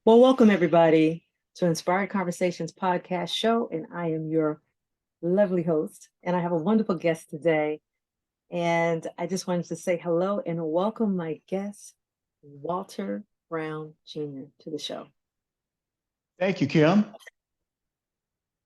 Well, welcome everybody to Inspired Conversations podcast show, and I am your lovely host, and I have a wonderful guest today. And I just wanted to say hello and welcome my guest, Walter Brown Jr., to the show. Thank you, Kim.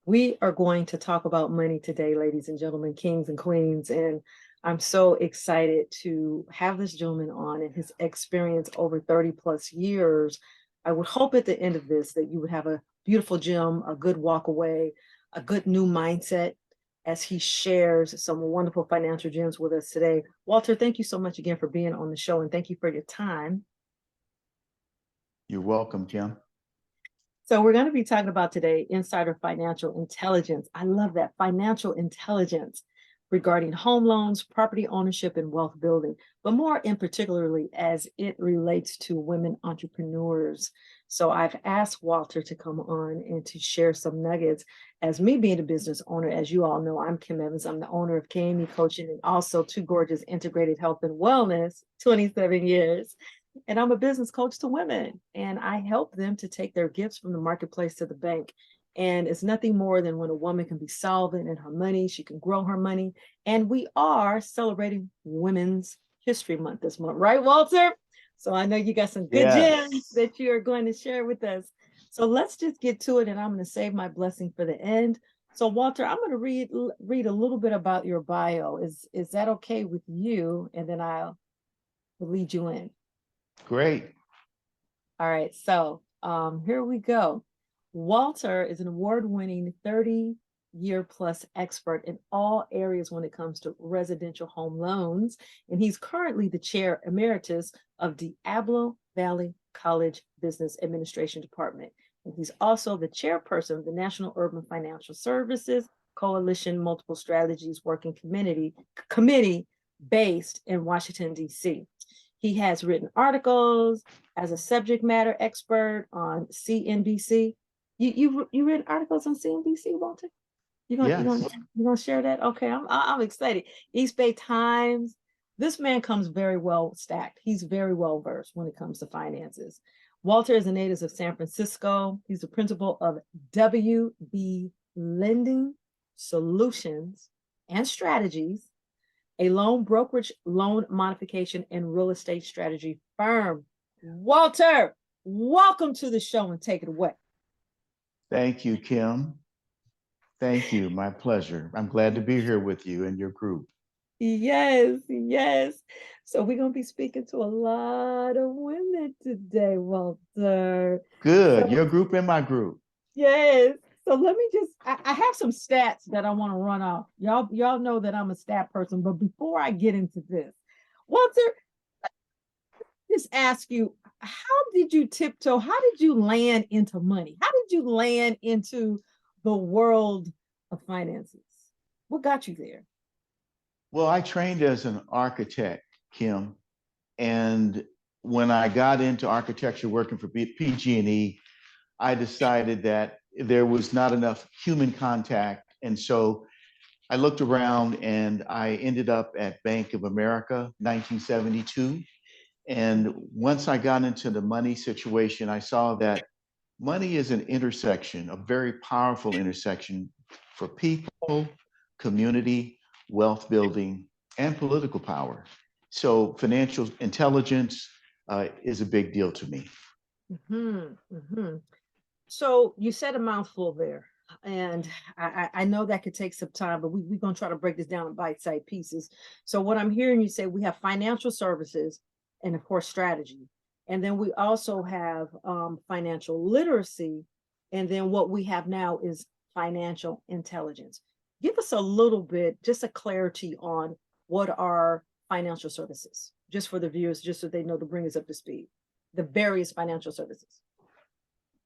We are going to talk about money today, ladies and gentlemen, kings and queens, and I'm so excited to have this gentleman on and his experience over 30 plus years. I would hope at the end of this that you would have a beautiful gem, a good walk away, a good new mindset as he shares some wonderful financial gems with us today. Walter, thank you so much again for being on the show, and thank you for your time. You're welcome, Kim. So we're going to be talking about today insider financial intelligence. I love that, financial intelligence regarding home loans, property ownership, and wealth building, but more in particularly as it relates to women entrepreneurs. So I've asked Walter to come on and to share some nuggets. As me being a business owner, as you all know, I'm Kim Evans. I'm the owner of KME Coaching and also Two Gorgeous Integrated Health and Wellness, 27 years. And I'm a business coach to women, and I help them to take their gifts from the marketplace to the bank. And it's nothing more than when a woman can be solvent in her money, she can grow her money. And we are celebrating Women's History Month this month, right, Walter? So I know you got some good gems that you are going to share with us. So let's just get to it, and I'm going to save my blessing for the end. So Walter, I'm going to read a little bit about your bio. Is that okay with you? And then I'll lead you in. Great. All right, so here we go. Walter is an award-winning 30-year plus expert in all areas when it comes to residential home loans, and he's currently the Chair Emeritus of Diablo Valley College Business Administration Department. And he's also the chairperson of the National Urban Financial Services Coalition Multiple Strategies Working Committee based in Washington, D.C. He has written articles as a subject matter expert on CNBC. You written articles on CNBC, Walter? You gonna share that? Okay, I'm excited. East Bay Times. This man comes very well stacked. He's very well versed when it comes to finances. Walter is a native of San Francisco. He's the principal of WB Lending Solutions and Strategies, a loan brokerage, loan modification, and real estate strategy firm. Walter, welcome to the show and take it away. Thank you, Kim. Thank you. My pleasure. I'm glad to be here with you and your group. Yes, yes. So we're going to be speaking to a lot of women today, Walter. Good. So, your group and my group. Yes. So let me just, I have some stats that I want to run off. Y'all know that I'm a stat person, but before I get into this, Walter, just ask you, how did you tiptoe? How did you land into money? How did you land into the world of finances? What got you there? Well, I trained as an architect, Kim, and when I got into architecture working for PG&E, I decided that there was not enough human contact. And so I looked around and I ended up at Bank of America, 1972. And once I got into the money situation, I saw that money is an intersection, a very powerful intersection for people, community, wealth building, and political power. So financial intelligence is a big deal to me. So you said a mouthful there, and I know that could take some time, but we're going to try to break this down in bite-sized pieces. So what I'm hearing you say, we have financial services and, of course, strategy. And then we also have financial literacy. And then what we have now is financial intelligence. Give us a little bit, just a clarity on what are financial services, just for the viewers, just so they know to bring us up to speed, the various financial services.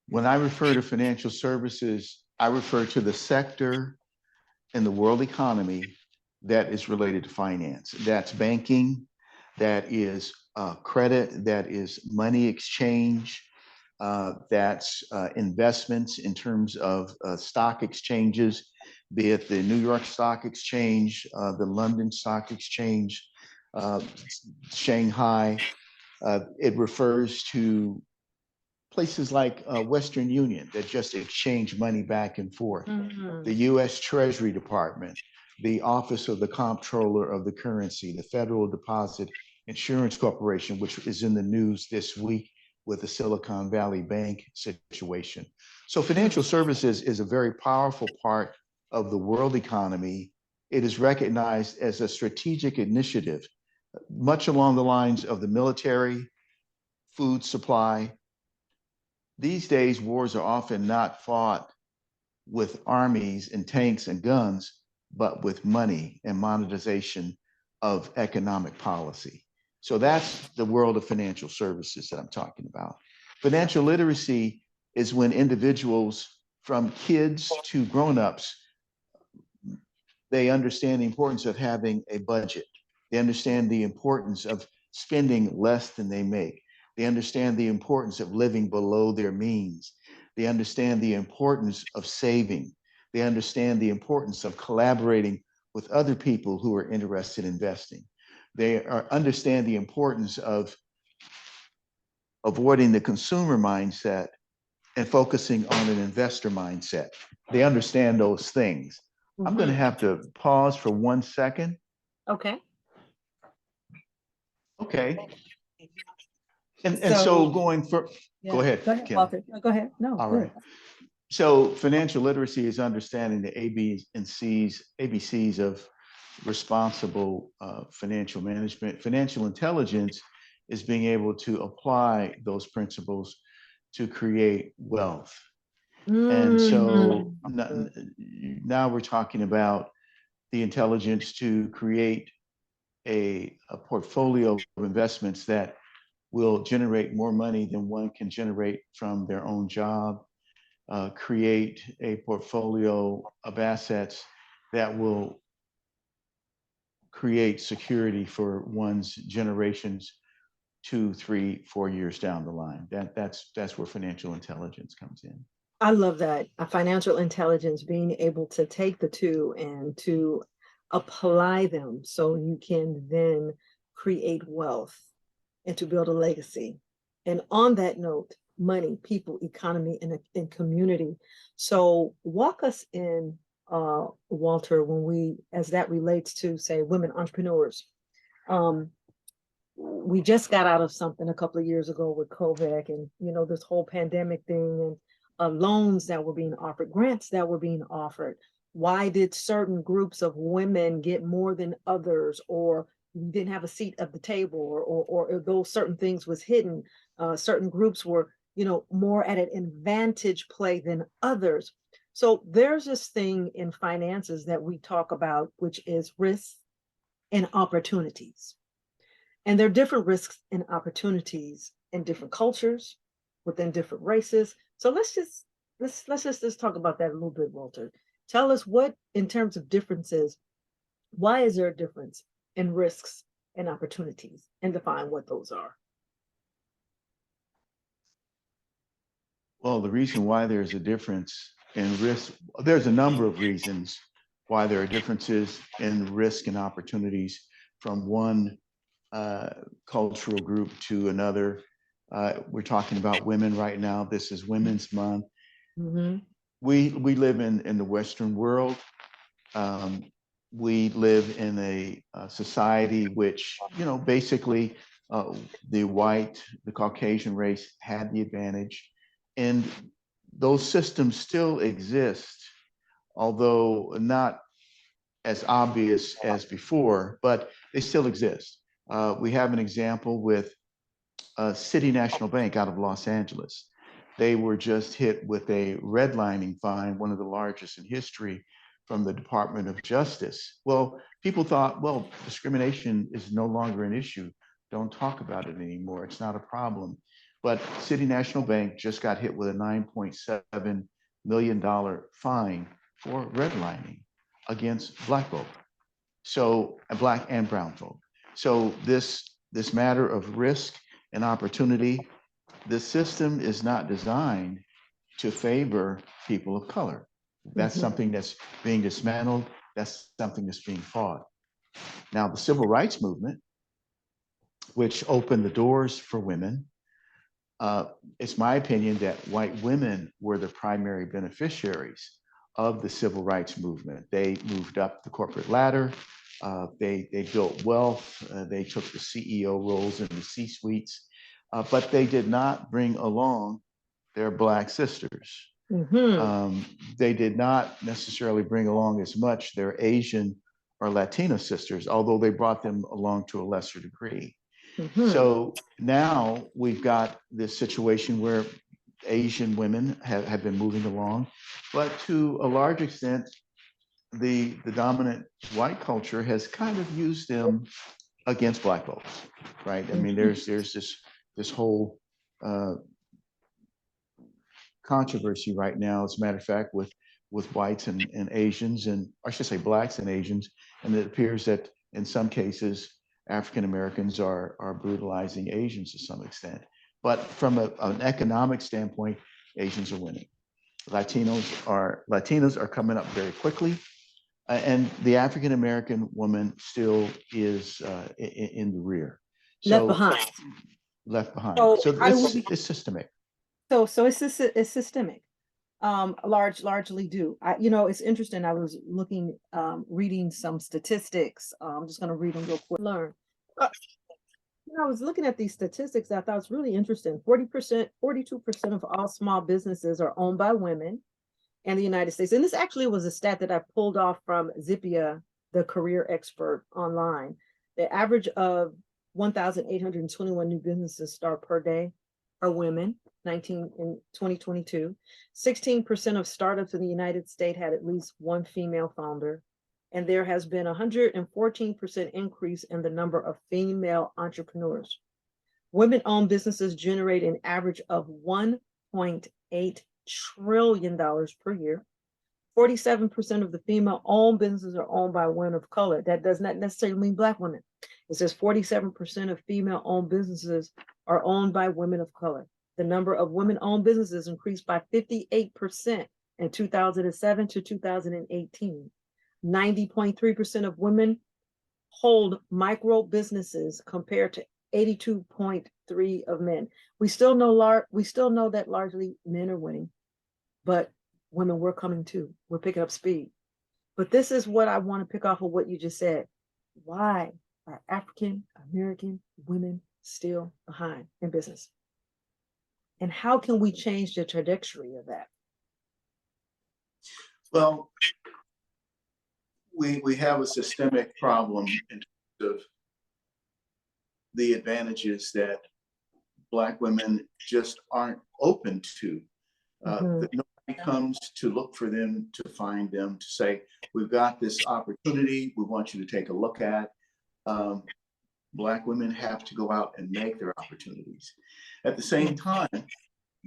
When I refer to financial services, I refer to the sector in the world economy that is related to finance. That's banking, that is credit, that is money exchange, that's investments in terms of stock exchanges, be it the New York Stock Exchange, the London Stock Exchange, Shanghai, It refers to places like Western Union that just exchange money back and forth, the U.S. Treasury Department, the Office of the Comptroller of the Currency, the Federal Deposit Insurance Corporation, which is in the news this week with the Silicon Valley Bank situation. So financial services is a very powerful part of the world economy. It is recognized as a strategic initiative, much along the lines of the military, food supply. These days, wars are often not fought with armies and tanks and guns, but with money and monetization of economic policy. So that's the world of financial services that I'm talking about. Financial literacy is when individuals, from kids to grown-ups, they understand the importance of having a budget. They understand the importance of spending less than they make. They understand the importance of living below their means. They understand the importance of saving. They understand the importance of collaborating with other people who are interested in investing. They understand the importance of avoiding the consumer mindset and focusing on an investor mindset. They understand those things. I'm going to have to pause for 1 second. Okay. Okay. And so going for, yeah. Go ahead, Go ahead, Kim. Walter. No, go ahead. No. All good. right. So financial literacy is understanding the ABCs of responsible financial management. Financial intelligence is being able to apply those principles to create wealth. And so now we're talking about the intelligence to create a portfolio of investments that will generate more money than one can generate from their own job, create a portfolio of assets that will create security for one's generations 2, 3, 4 years down the line. That's where financial intelligence comes in. I love that. Financial intelligence, being able to take the two and to apply them so you can then create wealth and to build a legacy. And on that note, money, people, economy, and community. So walk us in, Walter, as that relates to, say, women entrepreneurs. We just got out of something a couple of years ago with COVID and, this whole pandemic thing, and loans that were being offered, grants that were being offered. Why did certain groups of women get more than others, or didn't have a seat at the table, or those certain things was hidden? Certain groups were, more at an advantage play than others. So there's this thing in finances that we talk about, which is risks and opportunities. And there are different risks and opportunities in different cultures, within different races. So let's just talk about that a little bit, Walter. Tell us what, in terms of differences, why is there a difference in risks and opportunities, and define what those are? Well, the reason why there's a difference in risk, there's a number of reasons why there are differences in risk and opportunities from one cultural group to another. We're talking about women right now. This is Women's Month. We live in the Western world. We live in a society which, basically the Caucasian race had the advantage. And those systems still exist, although not as obvious as before, but they still exist. We have an example with City National Bank out of Los Angeles. They were just hit with a redlining fine, one of the largest in history, from the Department of Justice. Well, people thought, well, discrimination is no longer an issue. Don't talk about it anymore. It's not a problem. But City National Bank just got hit with a $9.7 million fine for redlining against Black folk. So Black and brown folk. So this matter of risk and opportunity, the system is not designed to favor people of color. That's something that's being dismantled. That's something that's being fought. Now, the civil rights movement which opened the doors for women. It's my opinion that white women were the primary beneficiaries of the civil rights movement. They moved up the corporate ladder. They built wealth. They took the CEO roles in the C-suites, but they did not bring along their Black sisters. They did not necessarily bring along as much their Asian or Latino sisters, although they brought them along to a lesser degree. So now we've got this situation where Asian women have been moving along, but to a large extent, the dominant white culture has kind of used them against Black folks, right? I mean, there's this whole controversy right now, as a matter of fact, with whites and Asians, and I should say Blacks and Asians, and it appears that in some cases, African Americans are brutalizing Asians to some extent. But from an economic standpoint, Asians are winning. Latinos are coming up very quickly, and the African American woman still is in the rear. Left behind. Left behind. So So it's systemic. So it's systemic. Largely due. It's interesting. I was looking, reading some statistics. I'm just going to read them real quick. Learn. I was looking at these statistics. I thought it was really interesting. 40%, 42% of all small businesses are owned by women in the United States. And this actually was a stat that I pulled off from Zippia, the career expert online. The average of 1,821 new businesses start per day are women. 19 in 2022. 16% of startups in the United States had at least one female founder, and there has been a 114% increase in the number of female entrepreneurs. Women-owned businesses generate an average of $1.8 trillion per year. 47% of the female-owned businesses are owned by women of color. That does not necessarily mean Black women. It says 47% of female-owned businesses are owned by women of color. The number of women-owned businesses increased by 58% in 2007 to 2018. 90.3% of women hold micro businesses compared to 82.3% of men. We still know that largely men are winning, but women, we're coming too. We're picking up speed. But this is what I want to pick off of what you just said. Why are African American women still behind in business? And how can we change the trajectory of that? Well, we have a systemic problem in terms of the advantages that Black women just aren't open to. Nobody comes to look for them, to find them, to say, we've got this opportunity, we want you to take a look at. Black women have to go out and make their opportunities. At the same time,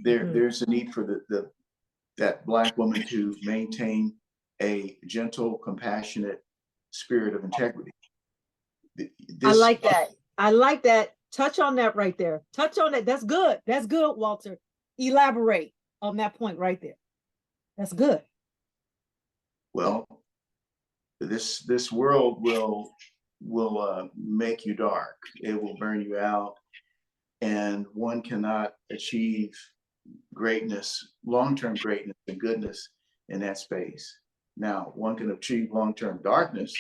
there's a need for that Black woman to maintain a gentle, compassionate spirit of integrity. I like that. I like that. Touch on that right there. Touch on that. That's good. That's good, Walter. Elaborate on that point right there. That's good. Well, this world will make you dark. It will burn you out, and one cannot achieve greatness, long-term greatness and goodness in that space. Now, one can achieve long-term darkness,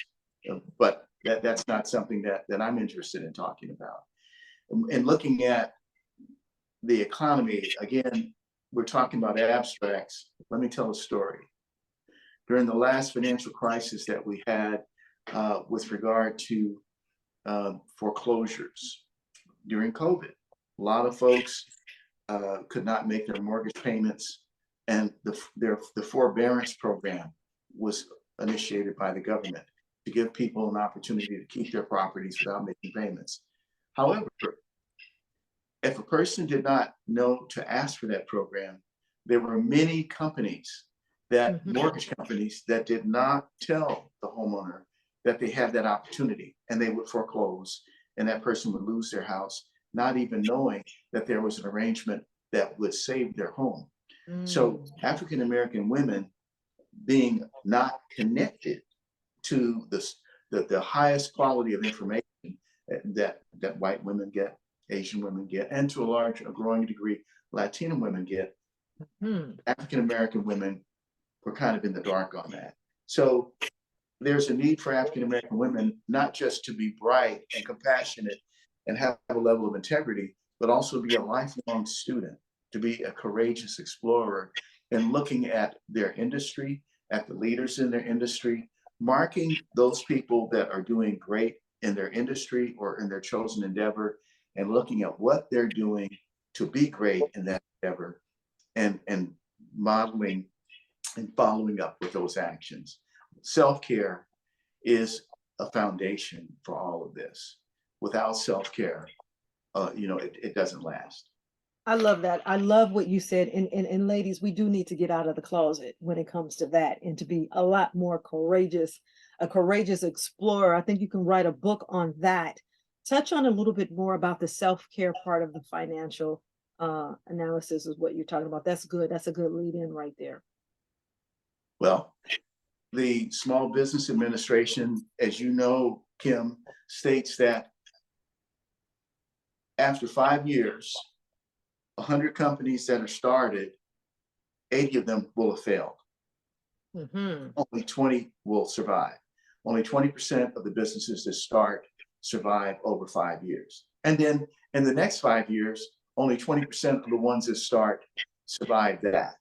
but that's not something that I'm interested in talking about. And looking at the economy, again, we're talking about abstracts. Let me tell a story. During the last financial crisis that we had with regard to foreclosures during COVID, a lot of folks could not make their mortgage payments, and the forbearance program was initiated by the government to give people an opportunity to keep their properties without making payments. However, if a person did not know to ask for that program, there were many companies, mortgage companies, that did not tell the homeowner that they had that opportunity, and they would foreclose, and that person would lose their house, not even knowing that there was an arrangement that would save their home. So African American women being not connected to the highest quality of information that white women get, Asian women get, and to a growing degree, Latino women get. African American women were kind of in the dark on that. So there's a need for African American women not just to be bright and compassionate and have a level of integrity, but also be a lifelong student, to be a courageous explorer and looking at their industry, at the leaders in their industry, marking those people that are doing great in their industry or in their chosen endeavor, and looking at what they're doing to be great in that endeavor, and modeling and following up with those actions. Self-care is a foundation for all of this. Without self-care, it doesn't last. I love that. I love what you said. And ladies, we do need to get out of the closet when it comes to that and to be a lot more courageous, a courageous explorer. I think you can write a book on that. Touch on a little bit more about the self-care part of the financial analysis is what you're talking about. That's good. That's a good lead in right there. Well, the Small Business Administration, as you know, Kim, states that after 5 years, 100 companies that are started, 80 of them will have failed. Only 20 will survive. Only 20% of the businesses that start survive over 5 years. And then in the next 5 years, only 20% of the ones that start survive that.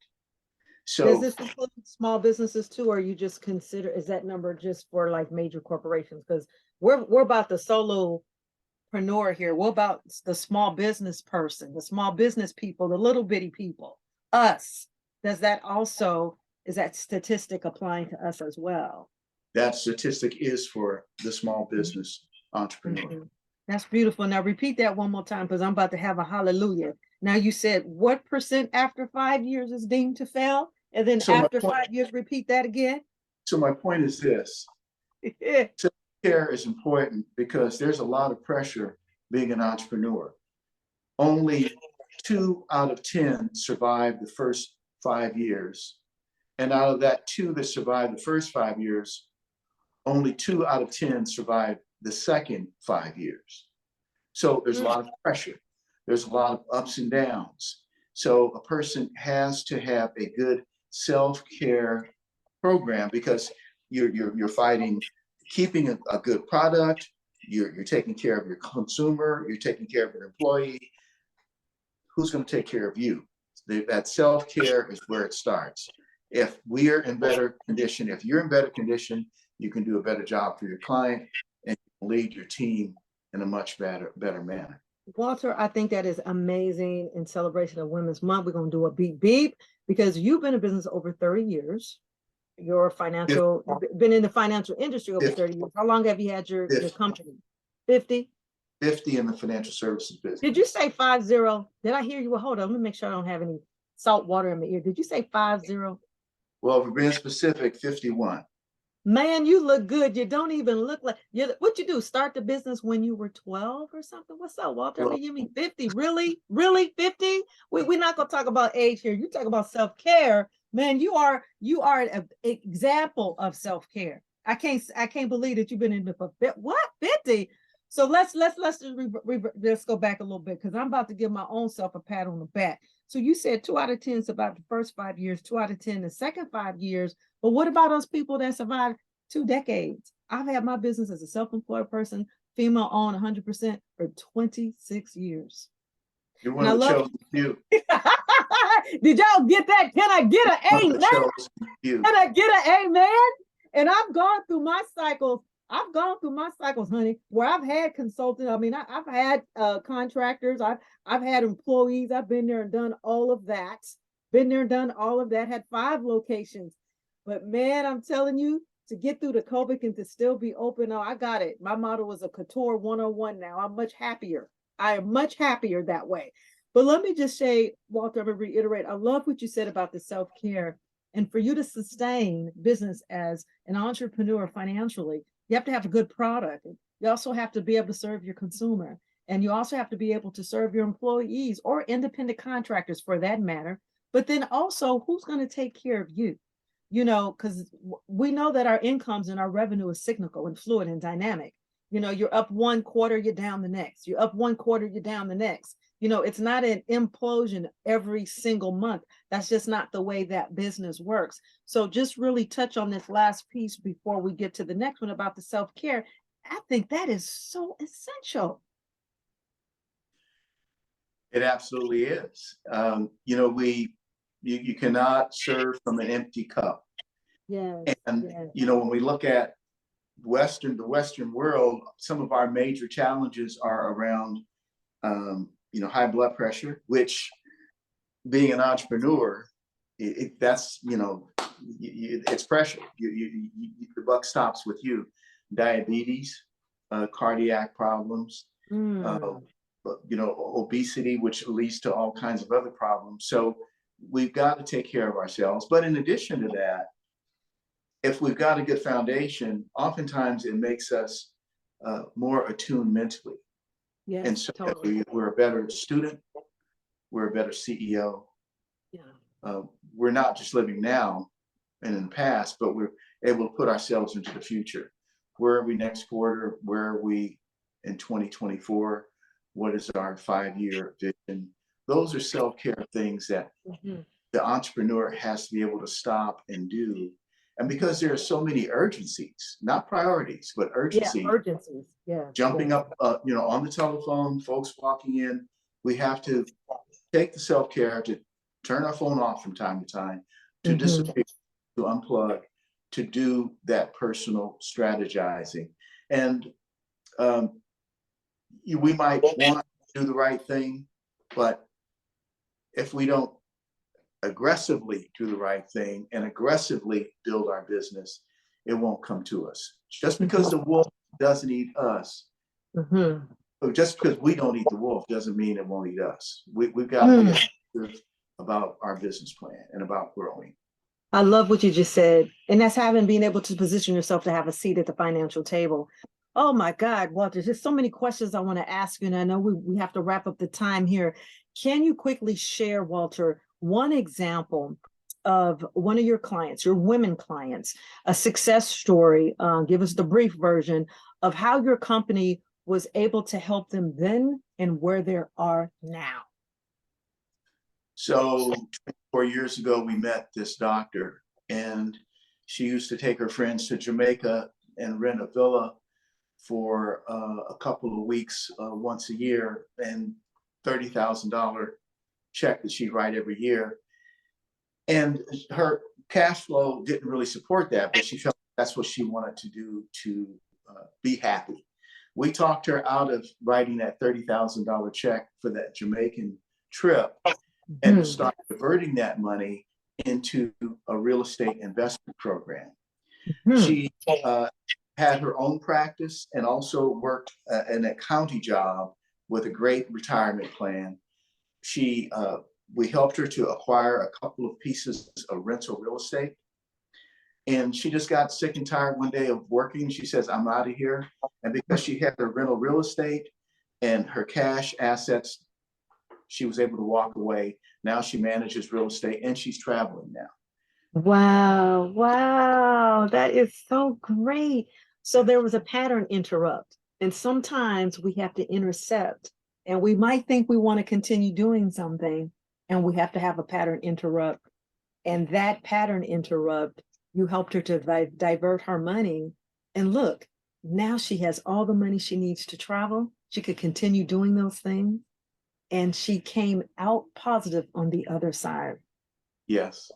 So does this include small businesses too, or you just consider, is that number just for like major corporations? Because we're about the solopreneur here. What about the small business person, the small business people, the little bitty people, us? Does that also, is that statistic applying to us as well? That statistic is for the small business entrepreneur. That's beautiful. Now repeat that one more time, because I'm about to have a hallelujah. Now you said what percent after 5 years is deemed to fail? And then so after 5 years, repeat that again. So my point is this. Self-care is important because there's a lot of pressure being an entrepreneur. Only 2 out of 10 survive the first 5 years. And out of that 2 that survive the first 5 years, only 2 out of 10 survive the second 5 years. So there's a lot of pressure. There's a lot of ups and downs. So a person has to have a good self-care program, because you're fighting, keeping a good product, you're taking care of your consumer, you're taking care of your employee. Who's going to take care of you? That self-care is where it starts. If we're in better condition, if you're in better condition, you can do a better job for your client and lead your team in a much better manner. Walter, I think that is amazing. In celebration of Women's Month, we're going to do a beep beep, because you've been in business over 30 years. You're been in the financial industry over 30 years. How long have you had your company? 50? 50 in the financial services business. Did you say 50? Did I hear you? Well, hold on. Let me make sure I don't have any salt water in my ear. Did you say 50? Well, if we're being specific, 51. Man, you look good. You don't even look like you. What you do? Start the business when you were 12 or something? What's up, Walter? Well, you mean 50? Really? 50? We're not gonna talk about age here. You talk about self-care. Man, you are an example of self-care. I can't believe that you've been in it for what, 50? So let's go back a little bit, because I'm about to give my own self a pat on the back. So you said 2 out of 10 survived the first 5 years, 2 out of 10 the second 5 years. But what about us people that survived 2 decades? I've had my business as a self-employed person, female owned 100% for 26 years. You're one of the chosen few. Did y'all get that? Can I get an amen? Can I get an amen? And I've gone through my cycles. Honey, where I've had consultants. I mean, I've had contractors. I've had employees. I've been there and done all of that. Had 5 locations. But man, I'm telling you, to get through the COVID and to still be open, oh, I got it. My model is a couture 101 now. I'm much happier. I am much happier that way. But let me just say, Walter, I'm going to reiterate, I love what you said about the self-care. And for you to sustain business as an entrepreneur financially, you have to have a good product. You also have to be able to serve your consumer. And you also have to be able to serve your employees or independent contractors for that matter. But then also, who's going to take care of you? You know, because we know that our incomes and our revenue is cyclical and fluid and dynamic. You know, you're up one quarter, you're down the next. You're up one quarter, you're down the next. You know, it's not an implosion every single month. That's just not the way that business works. So just really touch on this last piece before we get to the next one about the self-care. I think that is so essential. It absolutely is. You know, you cannot serve from an empty cup. Yes. And, Yes. you know, when we look at the Western world, some of our major challenges are around, you know, high blood pressure, which being an entrepreneur, that's, you know, it's pressure. The buck stops with you. Diabetes, cardiac problems, you know, obesity, which leads to all kinds of other problems. So we've got to take care of ourselves. But in addition to that, if we've got a good foundation, oftentimes it makes us more attuned mentally. Yes, And so totally. we're a better student, we're a better CEO. Yeah. We're not just living now and in the past, but we're able to put ourselves into the future. Where are we next quarter? Where are we in 2024? What is our 5-year vision? Those are self-care things that the entrepreneur has to be able to stop and do. And because there are so many urgencies, not priorities, but urgencies. Yeah, urgencies. Yeah. Jumping up, you know, on the telephone, folks walking in, we have to take the self-care to turn our phone off from time to time, to disappear, to unplug, to do that personal strategizing. And we might want to do the right thing, but if we don't aggressively do the right thing and aggressively build our business, it won't come to us. Just because the wolf doesn't eat us, just because we don't eat the wolf doesn't mean it won't eat us. We've got to be aggressive about our business plan and about growing. I love what you just said. And that's having being able to position yourself to have a seat at the financial table. Oh my God, Walter, there's so many questions I want to ask you. And I know we have to wrap up the time here. Can you quickly share, Walter, one example of one of your clients, your women clients, a success story? Give us the brief version of how your company was able to help them then and where they are now. So 4 years ago, we met this doctor, and she used to take her friends to Jamaica and rent a villa for a couple of weeks once a year, and $30,000 check that she'd write every year. And her cash flow didn't really support that, but she felt that's what she wanted to do to be happy. We talked her out of writing that $30,000 check for that Jamaican trip and to start diverting that money into a real estate investment program. She had her own practice and also worked in a county job with a great retirement plan. We helped her to acquire a couple of pieces of rental real estate. And she just got sick and tired one day of working. She says, I'm out of here. And because she had her rental real estate and her cash assets, she was able to walk away. Now she manages real estate and she's traveling now. Wow. Wow. That is so great. So there was a pattern interrupt. And sometimes we have to intercept. And we might think we want to continue doing something, and we have to have a pattern interrupt. And that pattern interrupt, you helped her to divert her money. And look, now she has all the money she needs to travel. She could continue doing those things. And she came out positive on the other side. Yes.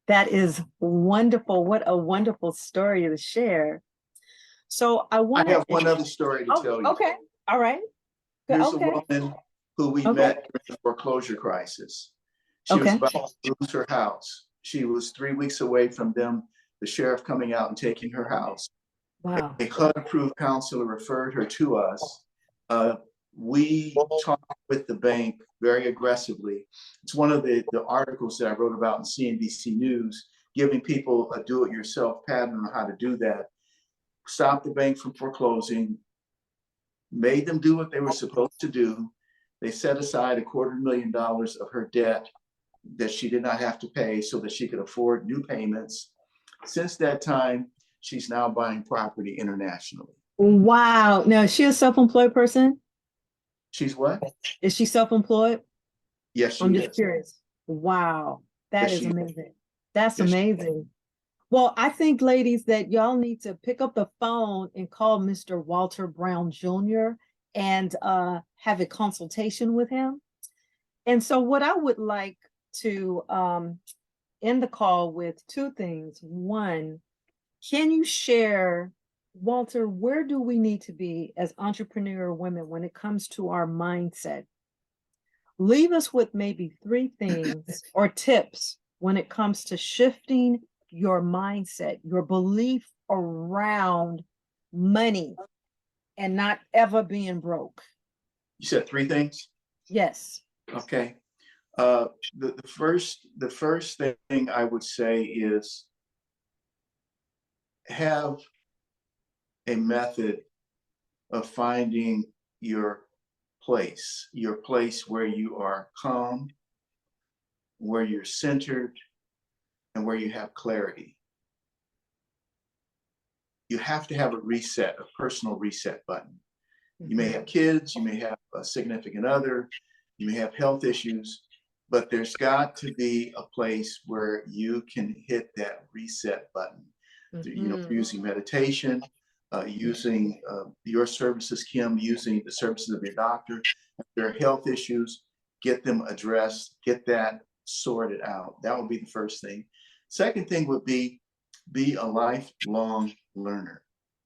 That is wonderful. What a wonderful story to share. So I have one other story to tell you. Okay. All right. Here's a woman who we met during the foreclosure crisis. She was about to lose her house. She was 3 weeks away from the sheriff coming out and taking her house. Wow. A HUD-approved counselor referred her to us. We talked with the bank very aggressively. It's one of the articles that I wrote about in CNBC News, giving people a do-it-yourself pattern on how to do that. Stopped the bank from foreclosing, made them do what they were supposed to do. They set aside $250,000 of her debt that she did not have to pay so that she could afford new payments. Since that time, she's now buying property internationally. Wow. Now, is she a self-employed person? She's what? Is she self-employed? Yes, I'm she just is. curious. Wow. Yes, That is she is. amazing. That's Yes, amazing. Well, I think, ladies, that y'all need to pick up the phone and call Mr. Walter Brown Jr. and have a consultation with him. And so, what I would like to end the call with two things. One, can you share, Walter, where do we need to be as entrepreneur women when it comes to our mindset? Leave us with maybe three things or tips when it comes to shifting your mindset, your belief around money and not ever being broke. you said three things. Yes. Okay. The first thing I would say is have a method of finding your place where you are calm, where you're centered, and where you have clarity. You have to have a personal reset button. You may have kids, you may have a significant other, you may have health issues, but there's got to be a place where you can hit that reset button. Using meditation, using your services, Kim, using the services of your doctor. If there are health issues, get them addressed, get that sorted out. That would be the first thing. Second thing would be a lifelong learner.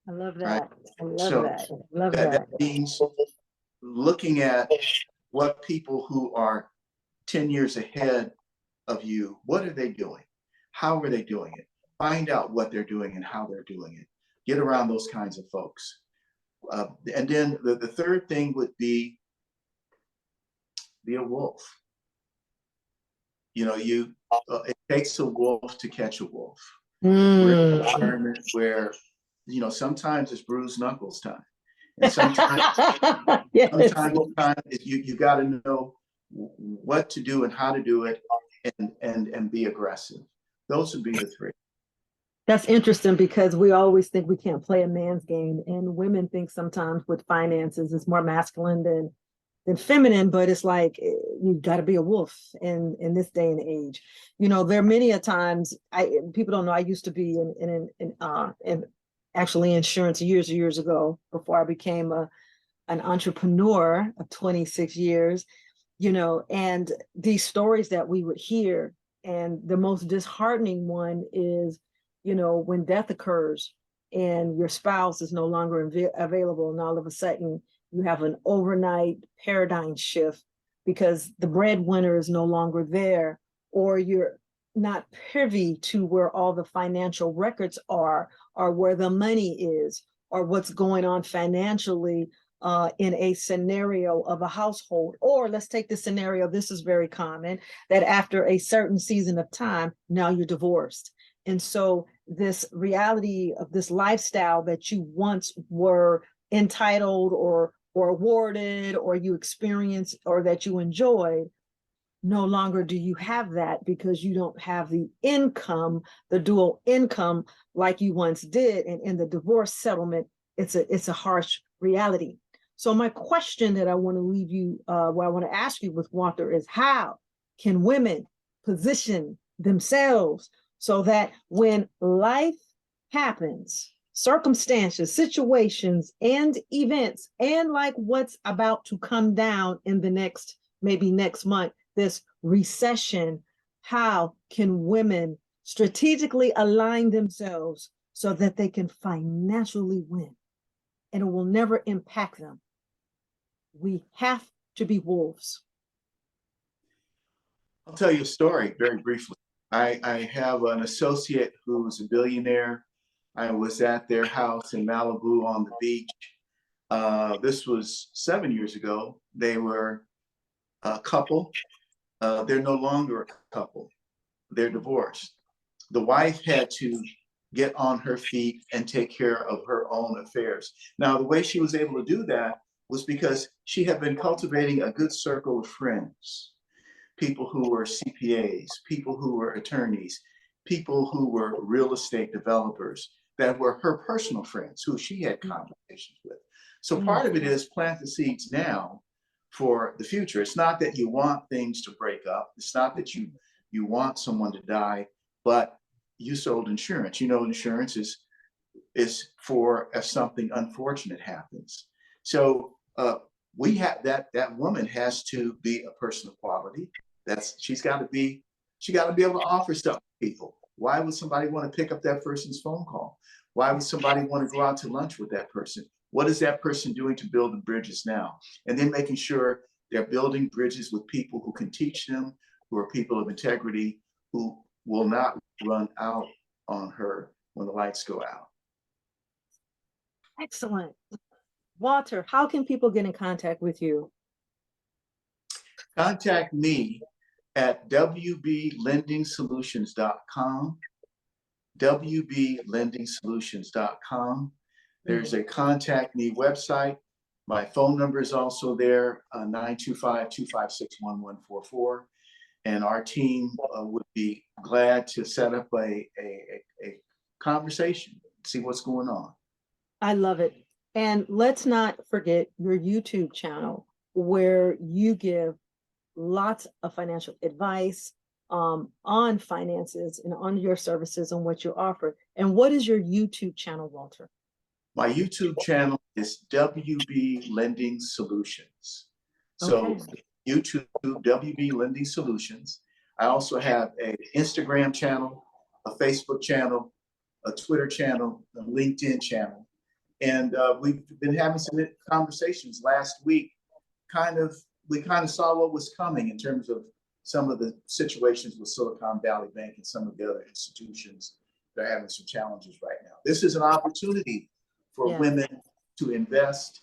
I love Right. that. I love So that. I love that that. means looking at what people who are 10 years ahead of you, what are they doing? How are they doing it? Find out what they're doing and how they're doing it. Get around those kinds of folks. And then the third thing would be a wolf. It takes a wolf to catch a wolf. We're in an environment where, sometimes it's bruised knuckles time. And sometimes, Yes. sometimes you got to know what to do and how to do it, and be aggressive. Those would be the three. That's interesting because we always think we can't play a man's game, and women think sometimes with finances it's more masculine than feminine, but it's like you got to be a wolf in this day and age. There are many a times people don't know I used to be in actually insurance years ago before I became an entrepreneur of 26 years, and these stories that we would hear. And the most disheartening one is, when death occurs and your spouse is no longer available, and all of a sudden you have an overnight paradigm shift because the breadwinner is no longer there, or you're not privy to where all the financial records are, or where the money is, or what's going on financially in a scenario of a household. Or let's take the scenario, this is very common, that after a certain season of time, now you're divorced. And so this reality of this lifestyle that you once were entitled or awarded or you experienced or that you enjoyed, no longer do you have that because you don't have the income, the dual income like you once did. And in the divorce settlement, it's a harsh reality. So my question that I want to leave you, what I want to ask you with Walter is, how can women position themselves so that when life happens, circumstances, situations, and events, and like what's about to come down in the maybe next month, this recession, how can women strategically align themselves so that they can financially win and it will never impact them? We have to be wolves. I'll tell you a story very briefly. I have an associate who's a billionaire. I was at their house in Malibu on the beach. This was 7 years ago. They were a couple. They're no longer a couple. They're divorced. The wife had to get on her feet and take care of her own affairs. Now, the way she was able to do that was because she had been cultivating a good circle of friends, people who were CPAs, people who were attorneys, people who were real estate developers, that were her personal friends who she had conversations with. So part of it is plant the seeds now for the future. It's not that you want things to break up. It's not that you want someone to die, but you sold insurance. You know, insurance is for if something unfortunate happens. So we have that woman has to be a person of quality. She's got to be able to offer stuff to people. Why would somebody want to pick up that person's phone call? Why would somebody want to go out to lunch with that person? What is that person doing to build the bridges now? And then making sure they're building bridges with people who can teach them, who are people of integrity, who will not run out on her when the lights go out. Excellent. Walter, how can people get in contact with you? Contact me at wblendingsolutions.com, wblendingsolutions.com. There's a contact me website. My phone number is also there, 925-256-1144. And our team would be glad to set up a conversation, see what's going on. I love it. And let's not forget your YouTube channel, where you give lots of financial advice on finances and on your services and what you offer. And what is your YouTube channel, Walter? My YouTube channel is WB Lending Solutions. So YouTube, WB Lending Solutions. I also have an Instagram channel, a Facebook channel, a Twitter channel, a LinkedIn channel. And we've been having some conversations last week. We kind of saw what was coming in terms of some of the situations with Silicon Valley Bank and some of the other institutions that are having some challenges right now. This is an opportunity for women to invest.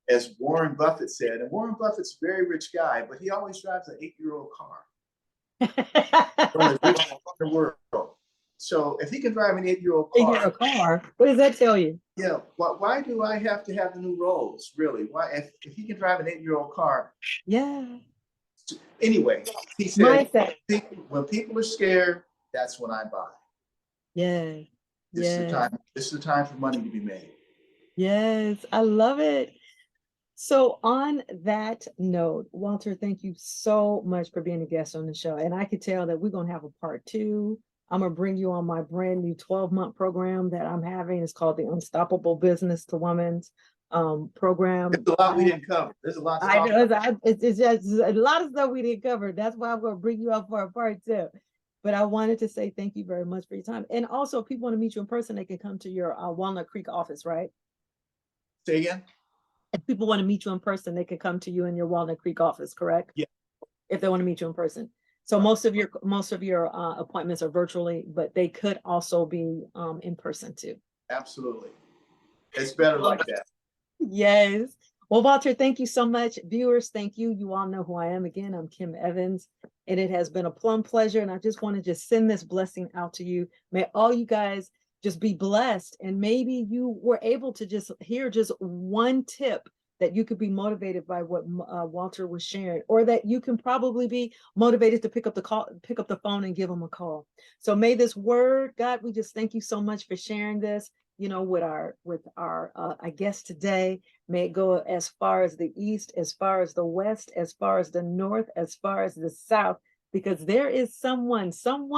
As Warren Buffett said, and Warren Buffett's a very rich guy, but he always drives an 8-year-old car. One of the richest in the world. So if he can drive an 8-year-old car, what does that tell you? Yeah, why do I have to have the new Rolls, really? Why, if he can drive an 8-year-old car? Yeah. Anyway, he said, when people are scared, that's when I buy. Yeah. This is the time for money to be made. Yes, I love it. So on that note, Walter, thank you so much for being a guest on the show. And I could tell that we're going to have a part 2. I'm going to bring you on my brand new 12-month program that I'm having. It's called the Unstoppable Business to Women's program. There's a lot we didn't cover. There's a lot to talk about. It's just a lot of stuff we didn't cover. That's why I'm going to bring you up for a part 2. But I wanted to say thank you very much for your time. And also, if people want to meet you in person, they can come to your Walnut Creek office, right? Say again? If people want to meet you in person, they can come to you in your Walnut Creek office, correct? Yeah. If they want to meet you in person. So most of your appointments are virtually, but they could also be in person too. Absolutely. It's better like that. Yes. Well, Walter, thank you so much. Viewers, thank you. You all know who I am. Again, I'm Kim Evans, and it has been a plum pleasure. And I just want to just send this blessing out to you. May all you guys just be blessed. And maybe you were able to just hear just one tip that you could be motivated by what Walter was sharing, or that you can probably be motivated to pick up the phone and give him a call. So may this word, God, we just thank you so much for sharing this, with our guest today. May it go as far as the east, as far as the west, as far as the north, as far as the south, because there is some woman, some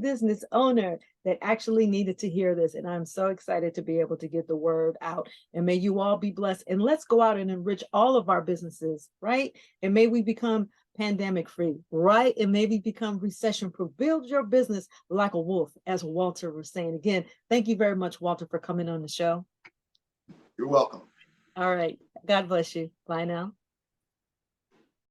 business owner that actually needed to hear this. And I'm so excited to be able to get the word out. And may you all be blessed. And let's go out and enrich all of our businesses, right? And may we become pandemic free, right? And maybe become recession proof. Build your business like a wolf, as Walter was saying. Again, thank you very much, Walter, for coming on the show. You're welcome. All right. God bless you. Bye now.